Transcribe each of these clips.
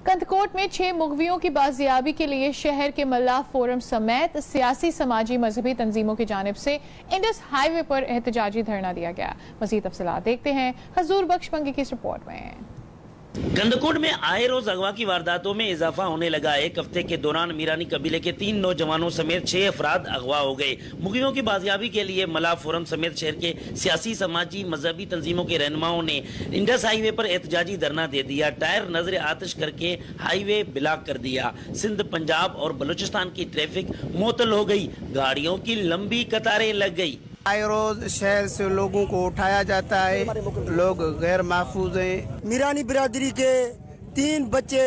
कंदकोट में 6 मुग़वियों की बाजियाबी के लिए शहर के मल्लाह फोरम समेत सियासी, समाजी, मजहबी तंजीमों की जानिब से इंडस हाईवे पर एहतजाजी धरना दिया गया। मज़ीद तफसीलात देखते हैं हजूर बख्श मंगी की इस रिपोर्ट में। कंदकोट में आए रोज अगवा की वारदातों में इजाफा होने लगा। एक हफ्ते के दौरान मीरानी कबीले के 3 नौजवानों समेत 6 अफराद अगवा हो गए। मुग़वियों की बाजियाबी के लिए मल्लाह फोरम समेत शहर के सियासी, समाजी, मजहबी तंजीमों के रहनुमाओं ने इंडस हाईवे पर एहतजाजी धरना दे दिया। टायर नजर आतिश करके हाईवे ब्लॉक कर दिया। सिंध, पंजाब और बलूचिस्तान की ट्रैफिक मुअत्तल हो गई। गाड़ियों की लंबी कतारें लग गई। आए रोज शहर से लोगों को उठाया जाता है, लोग गैर महफूज हैं। मीरानी बिरादरी के 3 बच्चे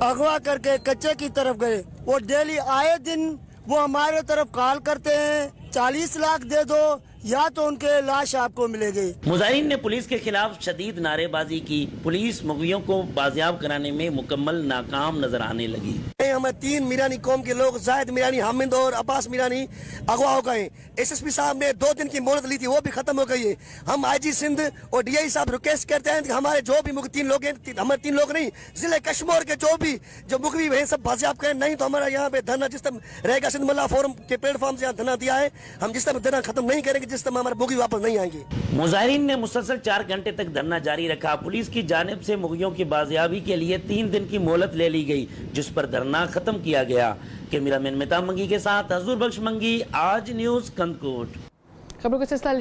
अगवा करके कच्चे की तरफ गए। वो डेली आए दिन वो हमारे तरफ कॉल करते हैं 40 लाख दे दो या तो उनके लाश आपको मिलेगी। मुजाहिरीन ने पुलिस के खिलाफ शदीद नारेबाजी की। पुलिस मुग़वियों को बाजियाब कराने में मुकम्मल नाकाम नजर आने लगी। हमें 3 मीरानी कौम के लोग जाहिद मीरानी, हामिद और अब्बास मीरानी अगवा हो गए। एसएसपी साहब ने 2 दिन की मोहलत ली थी, वो भी खत्म हो गई है। हम आईजी सिंध और डीआई साहब रिक्वेस्ट करते हैं कि हमारे जो भी 3 लोग हैं, हमारे 3 लोग नहीं, जिले कश्मीर के जो मुग़वी हैं सब बाजियाब करें, नहीं तो हमारा यहाँ पे धरना जिस तरह रहेगा। सिंध मल्लाह फोरम के प्लेटफॉर्म से यहाँ धरना दिया है, हम जिस तरह धरना खत्म नहीं करेंगे जिस तरह हमारे मुग़वी वापस नहीं आएंगे। मुजाहिरीन ने मुसलसल 4 घंटे तक धरना जारी रखा। पुलिस की जानिब से मुग़वियों की बाजियाबी के लिए 3 दिन की मोहलत ले ली गई, जिस पर धरना खत्म किया गया। कैमरामैन मेहता मंगी के साथ हजूर बख्श मंगी, आज न्यूज़ कंदकोट। खबरों का सिलसिला